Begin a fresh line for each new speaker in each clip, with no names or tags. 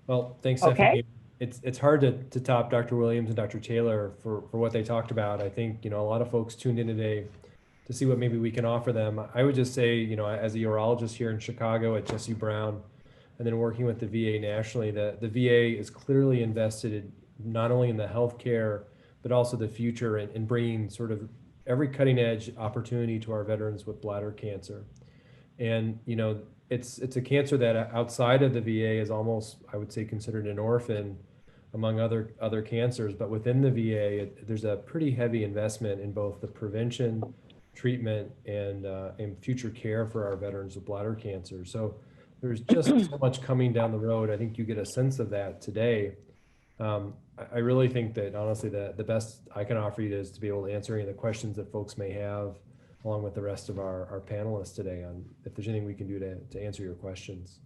Well, thanks,
Okay.
Stephanie. It's hard to top Dr. Williams and Dr. Taylor for what they talked about. I think, a lot of folks tuned in today to see what maybe we can offer them. I would just say, as a urologist here in Chicago at Jesse Brown, and then working with the VA nationally, the VA is clearly invested not only in the healthcare, but also the future and bringing sort of every cutting edge opportunity to our veterans with bladder cancer. And it's a cancer that outside of the VA is almost, I would say, considered an orphan among other cancers. But within the VA, there's a pretty heavy investment in both the prevention, treatment, and future care for our veterans with bladder cancer. So there's just so much coming down the road. I think you get a sense of that today. I really think that honestly, the best I can offer you is to be able to answer any of the questions that folks may have, along with the rest of our panelists today, on if there's anything we can do to answer your questions.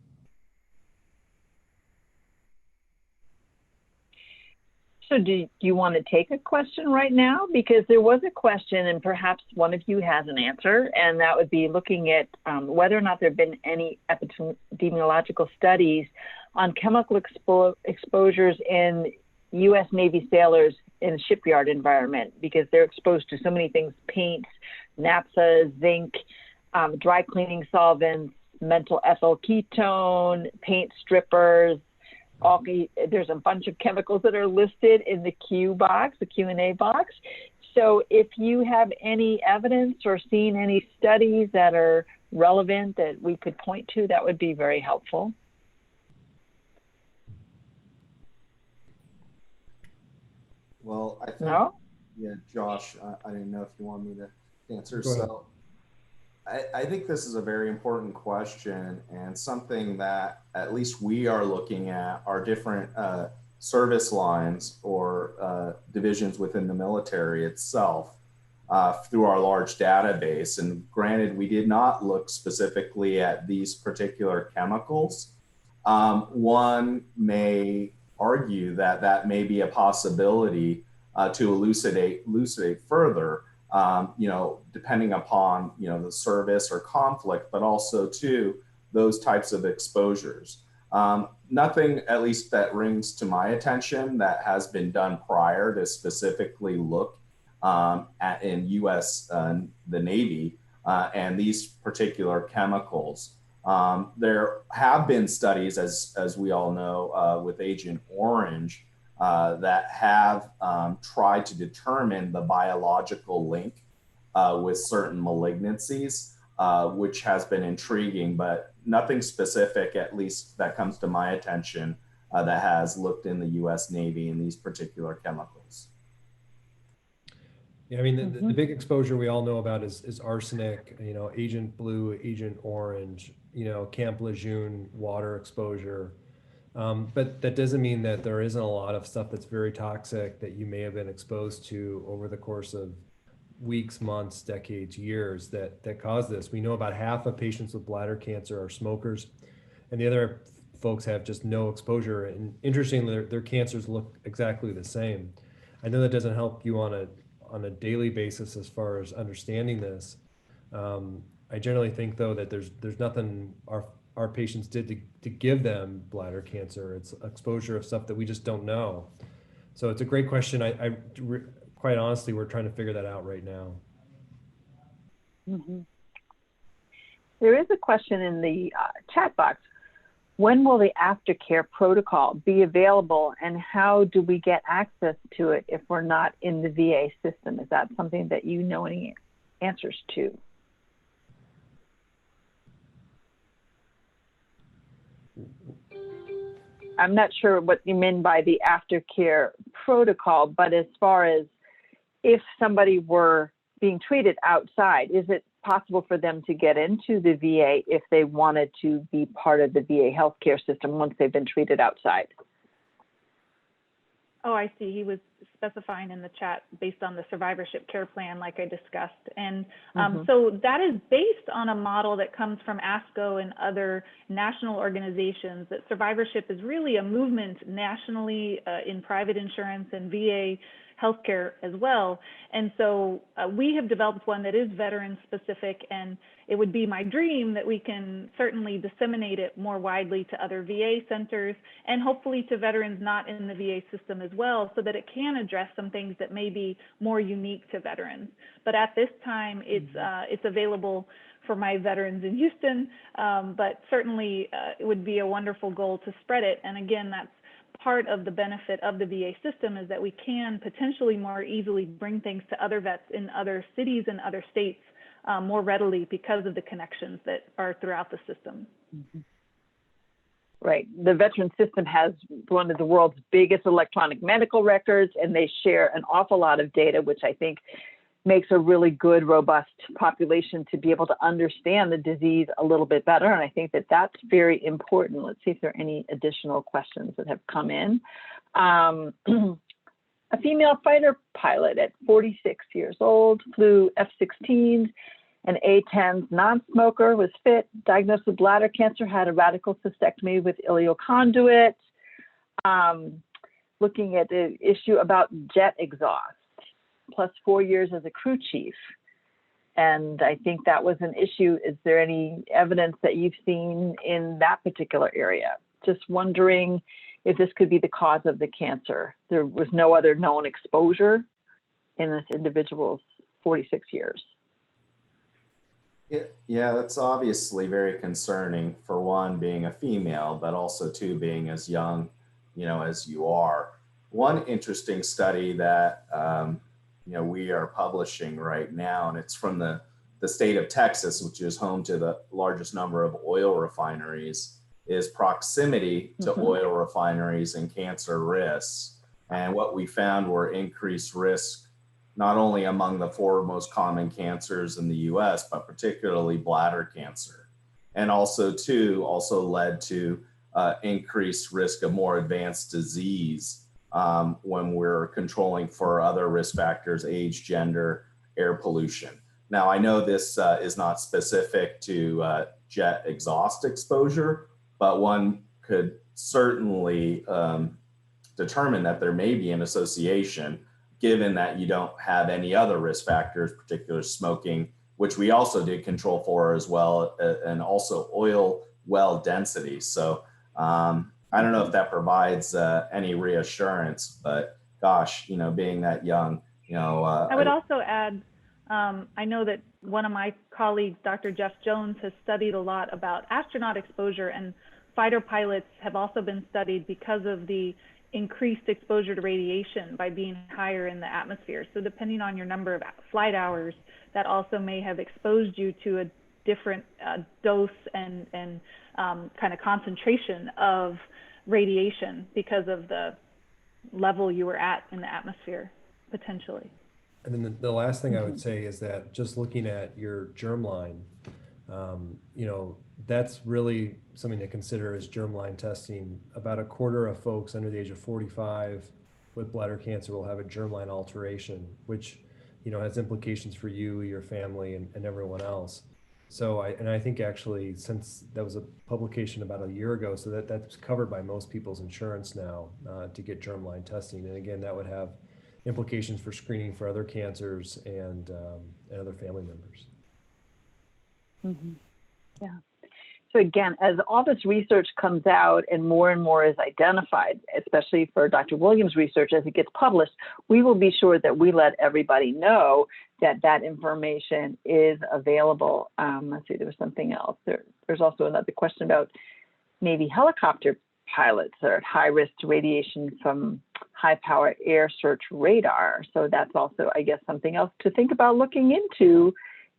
So do you want to take a question right now? Because there was a question, and perhaps one of you has an answer, and that would be looking at whether or not there have been any epidemiological studies on chemical exposures in U.S. Navy sailors in a shipyard environment, because they're exposed to so many things: paints, naphtha, zinc, dry cleaning solvents, methyl ethyl ketone, paint strippers. There's a bunch of chemicals that are listed in the Q&A box. So if you have any evidence or seen any studies that are relevant that we could point to, that would be very helpful.
Well, I think,
No?
yeah, Josh, I didn't know if you want me to answer.
Go ahead.
So I think this is a very important question, and something that at least we are looking at are different service lines or divisions within the military itself through our large database. And granted, we did not look specifically at these particular chemicals. One may argue that that may be a possibility to elucidate further, depending upon, the service or conflict, but also too, those types of exposures. Nothing, at least that rings to my attention, that has been done prior to specifically look in U.S. The Navy and these particular chemicals. There have been studies, as we all know, with Agent Orange, that have tried to determine the biological link with certain malignancies, which has been intriguing, but nothing specific, at least that comes to my attention, that has looked in the US Navy in these particular chemicals.
Yeah, I mean, the big exposure we all know about is arsenic, Agent Blue, Agent Orange, Camp Lejeune, water exposure. But that doesn't mean that there isn't a lot of stuff that's very toxic that you may have been exposed to over the course of weeks, months, decades, years that cause this. We know about half of patients with bladder cancer are smokers, and the other folks have just no exposure. And interestingly, their cancers look exactly the same. I know that doesn't help you on a daily basis as far as understanding this. I generally think though that there's nothing our patients did to give them bladder cancer. It's exposure of stuff that we just don't know. So it's a great question. Quite honestly, we're trying to figure that out right now.
Mm-hmm. There is a question in the chat box. When will the aftercare protocol be available, and how do we get access to it if we're not in the VA system? Is that something that you know any answers to? I'm not sure what you mean by the aftercare protocol, but as far as if somebody were being treated outside, is it possible for them to get into the VA if they wanted to be part of the VA healthcare system once they've been treated outside?
Oh, I see. He was specifying in the chat based on the survivorship care plan, like I discussed. And so that is based on a model that comes from ASCO and other national organizations, that survivorship is really a movement nationally in private insurance and VA healthcare as well. And so we have developed one that is veteran specific, and it would be my dream that we can certainly disseminate it more widely to other VA centers and hopefully to veterans not in the VA system as well, so that it can address some things that may be more unique to veterans. But at this time, it's available for my veterans in Houston, but certainly it would be a wonderful goal to spread it. And again, that's part of the benefit of the VA system, is that we can potentially more easily bring things to other vets in other cities and other states more readily because of the connections that are throughout the system.
Right. The veteran system has one of the world's biggest electronic medical records, and they share an awful lot of data, which I think makes a really good, robust population to be able to understand the disease a little bit better. And I think that that's very important. Let's see if there are any additional questions that have come in. A female fighter pilot at 46 years old, flew F-16s and A-10s, non-smoker, was fit, diagnosed with bladder cancer, had a radical cystectomy with ileal conduit. Looking at the issue about jet exhaust, plus 4 years as a crew chief. And I think that was an issue. Is there any evidence that you've seen in that particular area? Just wondering if this could be the cause of the cancer. There was no other known exposure in this individual's 46 years.
Yeah, that's obviously very concerning, for one, being a female, but also two, being as young, as you are. One interesting study that, we are publishing right now, and it's from the state of Texas, which is home to the largest number of oil refineries, is proximity to oil refineries and cancer risks. And what we found were increased risk, not only among the 4 most common cancers in the US, but particularly bladder cancer. And also led to increased risk of more advanced disease when we're controlling for other risk factors, age, gender, air pollution. Now, I know this is not specific to jet exhaust exposure, but one could certainly determine that there may be an association, given that you don't have any other risk factors, particularly smoking, which we also did control for as well, and also oil well density. So I don't know if that provides any reassurance, but gosh, being that young,
I would also add, I know that one of my colleagues, Dr. Jeff Jones, has studied a lot about astronaut exposure, and fighter pilots have also been studied because of the increased exposure to radiation by being higher in the atmosphere. So depending on your number of flight hours, that also may have exposed you to a different dose and kind of concentration of radiation because of the level you were at in the atmosphere, potentially.
And then the last thing I would say is that just looking at your germline, that's really something to consider is germline testing. About a quarter of folks under the age of 45 with bladder cancer will have a germline alteration, which, has implications for you, your family, and everyone else. So I think actually, since that was a publication about a year ago, so that's covered by most people's insurance now to get germline testing. And again, that would have implications for screening for other cancers and other family members.
Yeah. So again, as all this research comes out and more is identified, especially for Dr. Williams' research as it gets published, we will be sure that we let everybody know that information is available. Let's see, there was something else. There's also another question about maybe helicopter pilots are at high risk to radiation from high power air search radar. So that's also, I guess, something else to think about looking into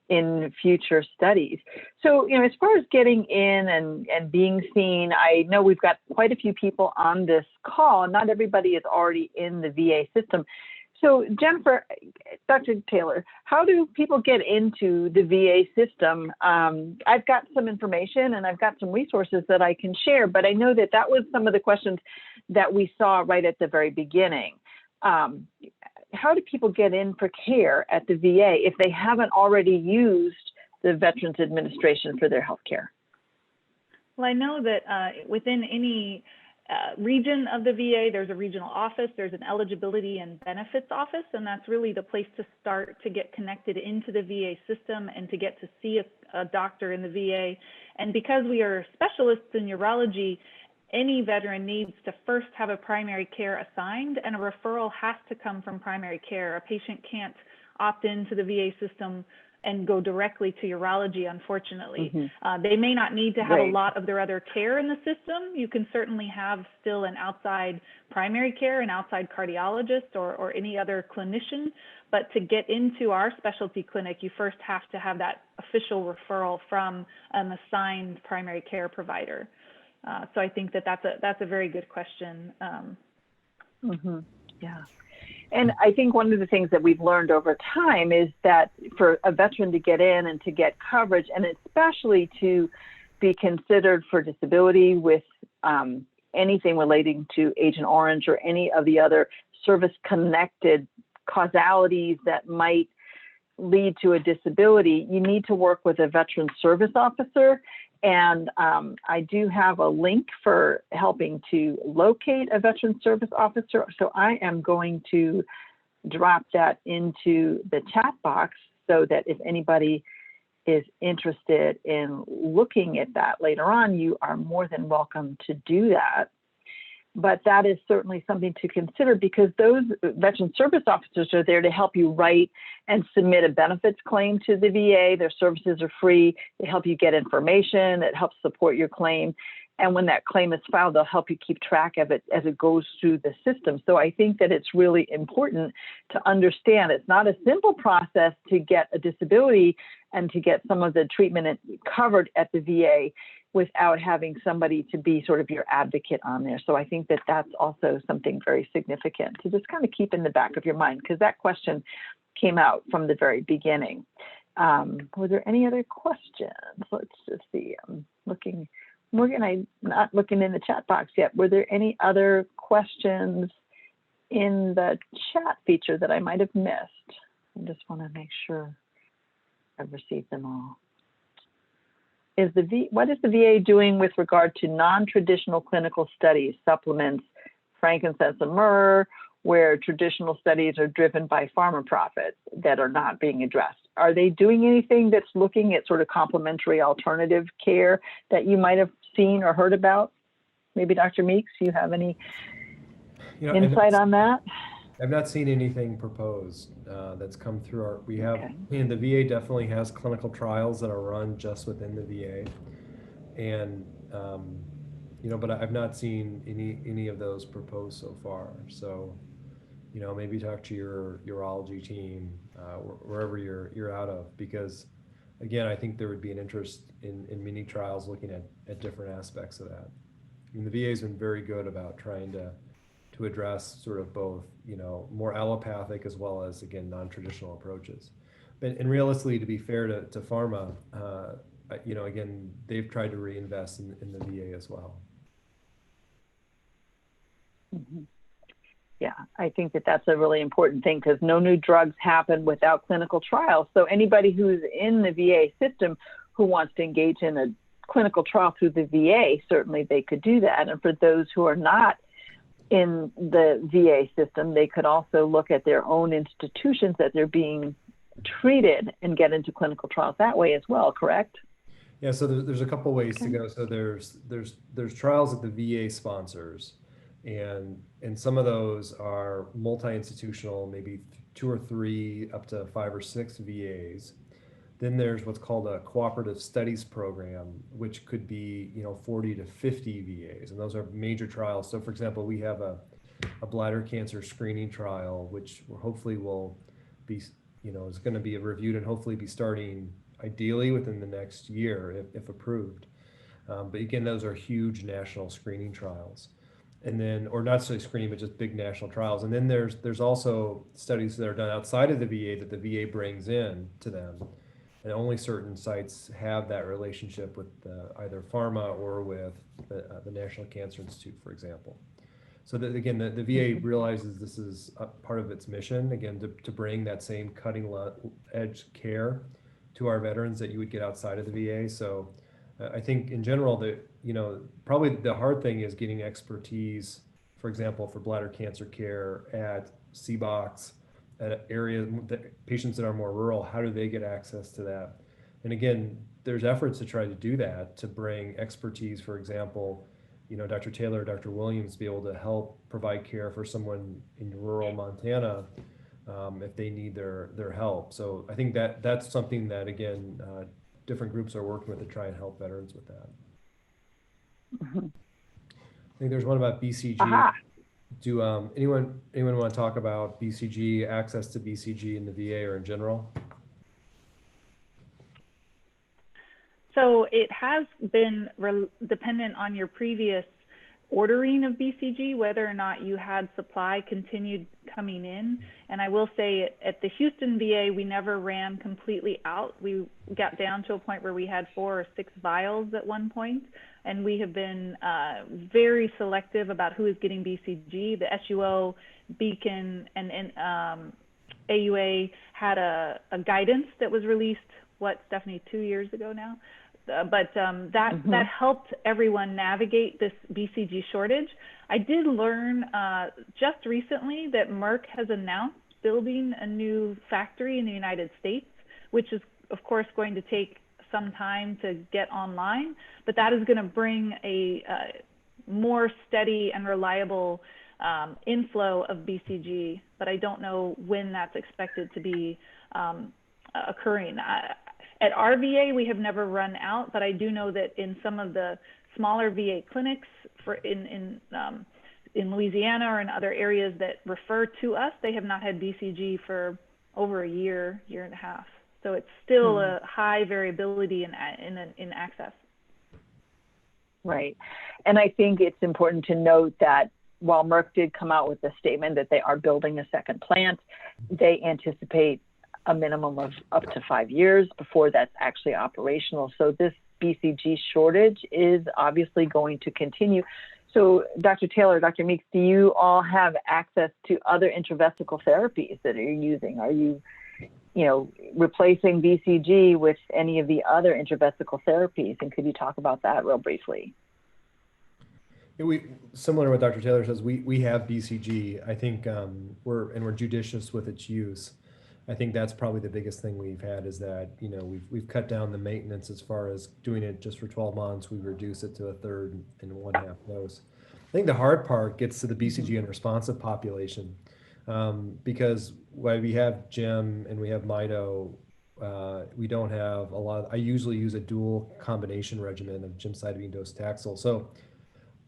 in future studies. So, as far as getting in and being seen, I know we've got quite a few people on this call. Not everybody is already in the VA system. So Jennifer, Dr. Taylor, how do people get into the VA system? I've got some information and I've got some resources that I can share, but I know that was some of the questions that we saw right at the very beginning. How do people get in for care at the VA if they haven't already used the Veterans Administration for their health care?
Well, I know that within any region of the VA, there's a regional office, there's an eligibility and benefits office, and that's really the place to start to get connected into the VA system and to get to see a doctor in the VA. And because we are specialists in urology, any veteran needs to first have a primary care assigned, and a referral has to come from primary care. A patient can't opt into the VA system and go directly to urology, unfortunately. They may not need to have a lot of their other care in the system. You can certainly have still an outside primary care, an outside cardiologist, or any other clinician. But to get into our specialty clinic, you first have to have that official referral from an assigned primary care provider. So I think that that's a very good question.
Yeah. And I think one of the things that we've learned over time is that for a veteran to get in and to get coverage, and especially to be considered for disability with anything relating to Agent Orange or any of the other service-connected causalities that might lead to a disability, you need to work with a veteran service officer. And I do have a link for helping to locate a veteran service officer. So I am going to drop that into the chat box so that if anybody is interested in looking at that later on, you are more than welcome to do that. But that is certainly something to consider, because those veteran service officers are there to help you write and submit a benefits claim to the VA. Their services are free. They help you get information. It helps support your claim. And when that claim is filed, they'll help you keep track of it as it goes through the system. So I think that it's really important to understand it's not a simple process to get a disability and to get some of the treatment covered at the VA without having somebody to be sort of your advocate on there. So I think that that's also something very significant to just kind of keep in the back of your mind, because that question came out from the very beginning. Were there any other questions? Let's just see. I'm looking. Morgan, I'm not looking in the chat box yet. Were there any other questions in the chat feature that I might have missed? I just want to make sure I've received them all. What is the VA doing with regard to non-traditional clinical studies, supplements, frankincense and myrrh, where traditional studies are driven by pharma profits that are not being addressed? Are they doing anything that's looking at sort of complementary alternative care that you might have seen or heard about? Maybe Dr. Meeks, you have any insight on that?
I've not seen anything proposed that's come through we have, and the VA definitely has clinical trials that are run just within the VA. And, but I've not seen any of those proposed so far. So, maybe talk to your urology team, wherever you're out of, because again, I think there would be an interest in many trials looking at different aspects of that. I mean, the VA has been very good about trying to address sort of both, more allopathic as well as, again, non-traditional approaches. And realistically, to be fair to pharma, again, they've tried to reinvest in the VA as well.
Yeah, I think that that's a really important thing, because no new drugs happen without clinical trials. So anybody who's in the VA system who wants to engage in a clinical trial through the VA, certainly they could do that. And for those who are not in the VA system, they could also look at their own institutions that they're being treated and get into clinical trials that way as well, correct?
Yeah, so there's a couple ways to go. So there's trials that the VA sponsors, and some of those are multi-institutional, maybe 2 or 3 up to 5 or 6 VAs. Then there's what's called a cooperative studies program, which could be 40 to 50 VAs, and those are major trials. So for example, we have a bladder cancer screening trial, which hopefully will be, is going to be reviewed and hopefully be starting ideally within the next year if approved. But again, those are huge national screening trials. And then, or not necessarily screening, but just big national trials. And then there's also studies that are done outside of the VA that the VA brings in to them. And only certain sites have that relationship with either pharma or with the National Cancer Institute, for example. So that, again, the VA realizes this is a part of its mission, again, to bring that same cutting edge care to our veterans that you would get outside of the VA. So I think in general that, probably the hard thing is getting expertise, for example, for bladder cancer care at CBOCs, at areas, patients that are more rural, how do they get access to that? And again, there's efforts to try to do that, to bring expertise, for example, Dr. Taylor, Dr. Williams, to be able to help provide care for someone in rural Montana if they need their help. So I think that's something that, again, different groups are working with to try and help veterans with that.
Mm-hmm.
I think there's one about BCG.
Aha.
Do anyone want to talk about BCG, access to BCG in the VA or in general?
So it has been dependent on your previous ordering of BCG, whether or not you had supply continued coming in. And I will say at the Houston VA, we never ran completely out. We got down to a point where we had 4 or 6 vials at one point. And we have been very selective about who is getting BCG. The SUO, Beacon, and AUA had a guidance that was released, Stephanie, 2 years ago now? That helped everyone navigate this BCG shortage. I did learn just recently that Merck has announced building a new factory in the United States, which is of course going to take some time to get online, but that is going to bring a more steady and reliable inflow of BCG, but I don't know when that's expected to be occurring. At our VA, we have never run out, but I do know that in some of the smaller VA clinics in Louisiana or in other areas that refer to us, they have not had BCG for over a year and a half. So it's still a high variability in access.
Right. And I think it's important to note that while Merck did come out with a statement that they are building a second plant, they anticipate a minimum of up to 5 years before that's actually operational. So this BCG shortage is obviously going to continue. So Dr. Taylor, Dr. Meeks, do you all have access to other intravesical therapies that you're using? Are you, replacing BCG with any of the other intravesical therapies? And could you talk about that real briefly?
Similar to what Dr. Taylor says, we have BCG. I think we're judicious with its use. I think that's probably the biggest thing we've had is that, we've cut down the maintenance as far as doing it just for 12 months. We've reduced it to a third and 1/2 dose. I think the hard part gets to the BCG unresponsive population because while we have Gem and we have Mito, we don't have a lot. I usually use a dual combination regimen of gemcitabine docetaxel. So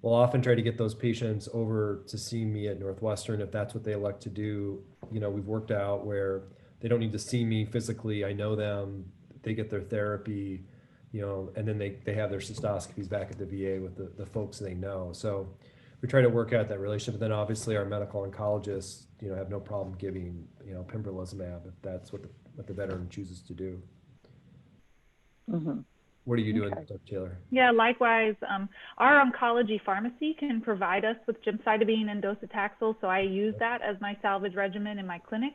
we'll often try to get those patients over to see me at Northwestern if that's what they elect to do. We've worked out where they don't need to see me physically. I know them, they get their therapy, and then they have their cystoscopies back at the VA with the folks they know. So we try to work out that relationship. But then obviously our medical oncologists, have no problem giving, pembrolizumab if that's what the veteran chooses to do.
Mm-hmm.
What are you doing, Dr. Taylor?
Yeah, likewise. Our oncology pharmacy can provide us with gemcitabine and docetaxel, so I use that as my salvage regimen in my clinic.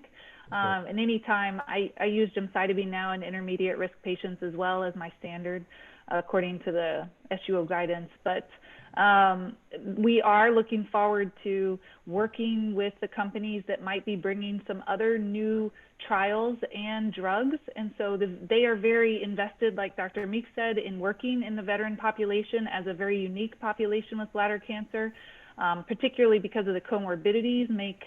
And anytime I use gemcitabine now in intermediate risk patients as well as my standard, according to the SUO guidance. But we are looking forward to working with the companies that might be bringing some other new trials and drugs. And so they are very invested, like Dr. Meeks said, in working in the veteran population as a very unique population with bladder cancer, particularly because of the comorbidities make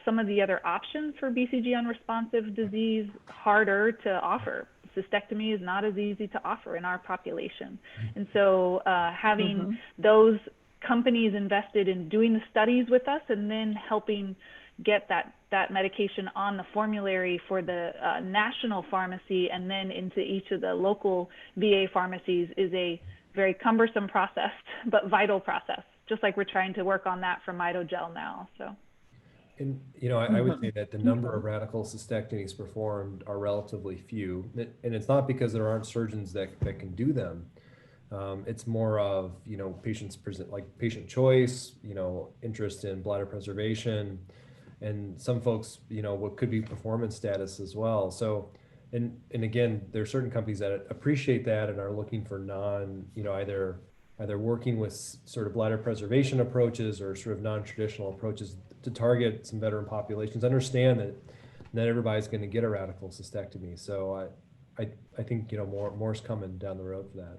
some of the other options for BCG unresponsive disease harder to offer. Cystectomy is not as easy to offer in our population. And so having those companies invested in doing the studies with us and then helping get that medication on the formulary for the national pharmacy and then into each of the local VA pharmacies is a very cumbersome process, but vital process, just like we're trying to work on that for Mitogel now. So.
And, I would say that the number of radical cystectomies performed are relatively few. And it's not because there aren't surgeons that can do them. It's more of, patients present like patient choice, interest in bladder preservation, and some folks, what could be performance status as well. So And again, there are certain companies that appreciate that and are looking for either working with sort of bladder preservation approaches or sort of non-traditional approaches to target some veteran populations. Understand that not everybody's going to get a radical cystectomy. So I think more's coming down the road for that.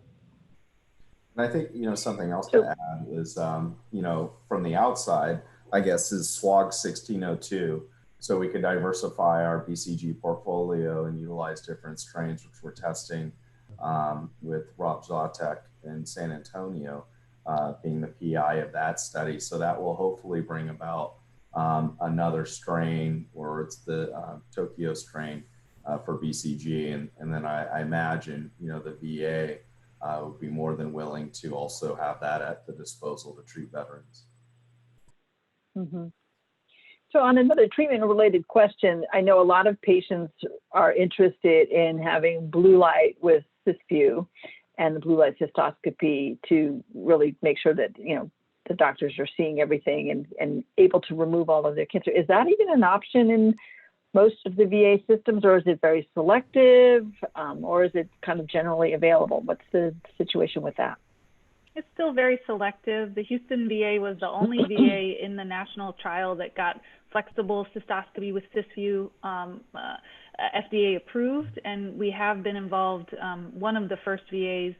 And I think something else to add is from the outside, I guess, is SWOG 1602. So we could diversify our BCG portfolio and utilize different strains, which we're testing with Rob Zotek in San Antonio, being the PI of that study. So that will hopefully bring about another strain, or it's the Tokyo strain for BCG. And then I imagine, the VA would be more than willing to also have that at the disposal to treat veterans.
Mm-hmm. So on another treatment-related question, I know a lot of patients are interested in having blue light with Cysview and the blue light cystoscopy to really make sure that, the doctors are seeing everything and able to remove all of their cancer. Is that even an option in most of the VA systems, or is it very selective, or is it kind of generally available? What's the situation with that?
It's still very selective. The Houston VA was the only VA in the national trial that got flexible cystoscopy with Cysview FDA approved, and we have been involved, one of the first VAs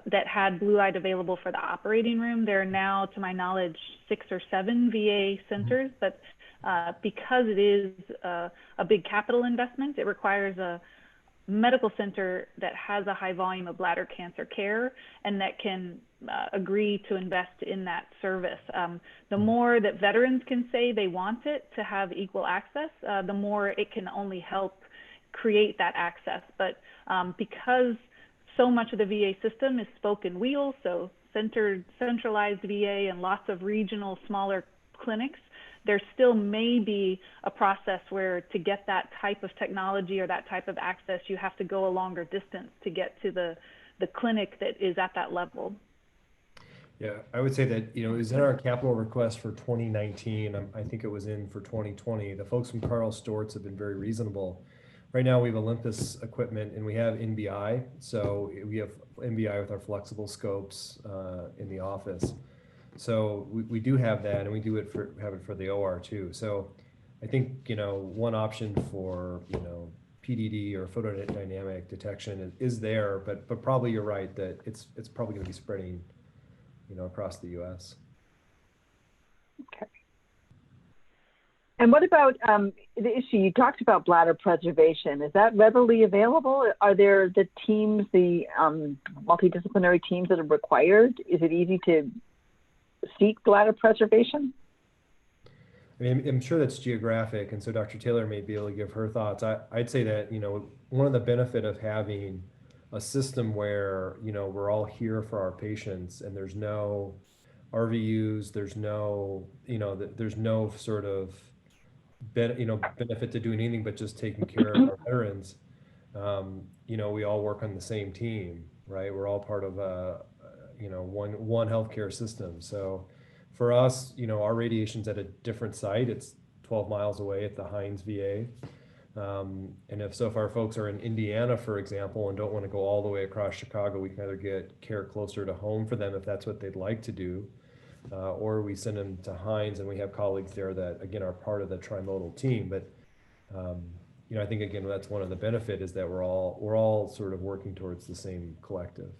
that had blue light available for the operating room. There are now, to my knowledge, 6 or 7 VA centers, but because it is a big capital investment, it requires a medical center that has a high volume of bladder cancer care and that can agree to invest in that service. The more that veterans can say they want it to have equal access, the more it can only help create that access. But because so much of the VA system is spoke and wheel, so centralized VA and lots of regional smaller clinics, there still may be a process where to get that type of technology or that type of access, you have to go a longer distance to get to the clinic that is at that level.
Yeah, I would say that, it was in our capital request for 2019. I think it was in for 2020. The folks from Karl Storz have been very reasonable. Right now we have Olympus equipment and we have NBI. So we have NBI with our flexible scopes in the office. So we do have that, and we do have it for the OR too. So I think, one option for, PDD or photodynamic detection is there, but probably you're right that it's probably going to be spreading, across the US.
Okay. And what about the issue, you talked about bladder preservation. Is that readily available? Are there the teams, the multidisciplinary teams that are required? Is it easy to seek bladder preservation?
I mean, I'm sure that's geographic, and so Dr. Taylor may be able to give her thoughts. I'd say that, one of the benefit of having a system where, we're all here for our patients and there's no RVUs, there's no, there's no sort of benefit to doing anything but just taking care of our veterans. We all work on the same team, right? We're all part of one healthcare system. So for us, our radiation's at a different site. It's 12 miles away at the Hines VA. And if our folks are in Indiana, for example, and don't want to go all the way across Chicago, we can either get care closer to home for them if that's what they'd like to do, or we send them to Hines, and we have colleagues there that, again, are part of the trimodal team. But I think, again, that's one of the benefit is that we're all sort of working towards the same collective.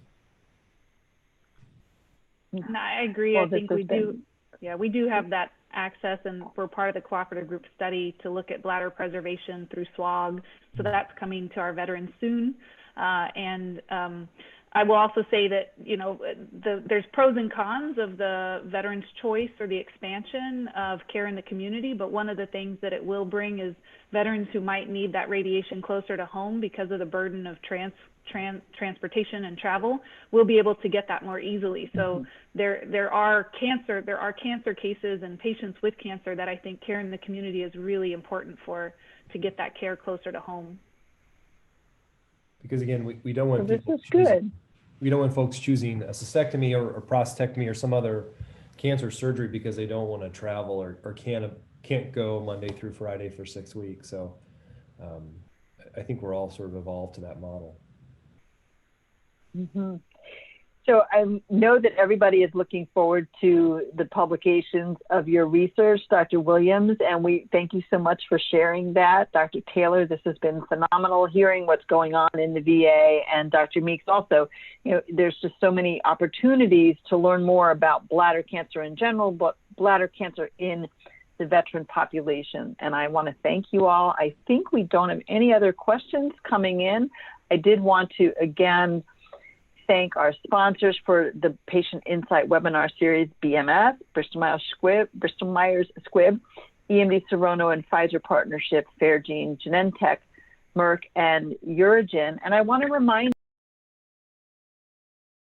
And I agree. I think we do. Yeah, we do have that access, and we're part of the cooperative group study to look at bladder preservation through SWOG. So that's coming to our veterans soon. I will also say that, there's pros and cons of the veterans choice or the expansion of care in the community. But one of the things that it will bring is veterans who might need that radiation closer to home because of the burden of transportation and travel will be able to get that more easily. So there are cancer cases and patients with cancer that I think care in the community is really important to get that care closer to home.
Because again, we don't want
people
we don't want folks choosing a cystectomy or prostatectomy or some other cancer surgery because they don't want to travel or can't go Monday through Friday for 6 weeks. So I think we're all sort of evolved to that model.
Mm-hmm. So I know that everybody is looking forward to the publications of your research, Dr. Williams, and we thank you so much for sharing that. Dr. Taylor, this has been phenomenal hearing what's going on in the VA, and Dr. Meeks also. There's just so many opportunities to learn more about bladder cancer in general, but bladder cancer in the veteran population. And I want to thank you all. I think we don't have any other questions coming in. I did want to, again, thank our sponsors for the Patient Insight webinar series, BMS, Bristol-Myers Squibb, EMD Serono and Pfizer partnership, Fairgene, Genentech, Merck, and Urigen. And I want to remind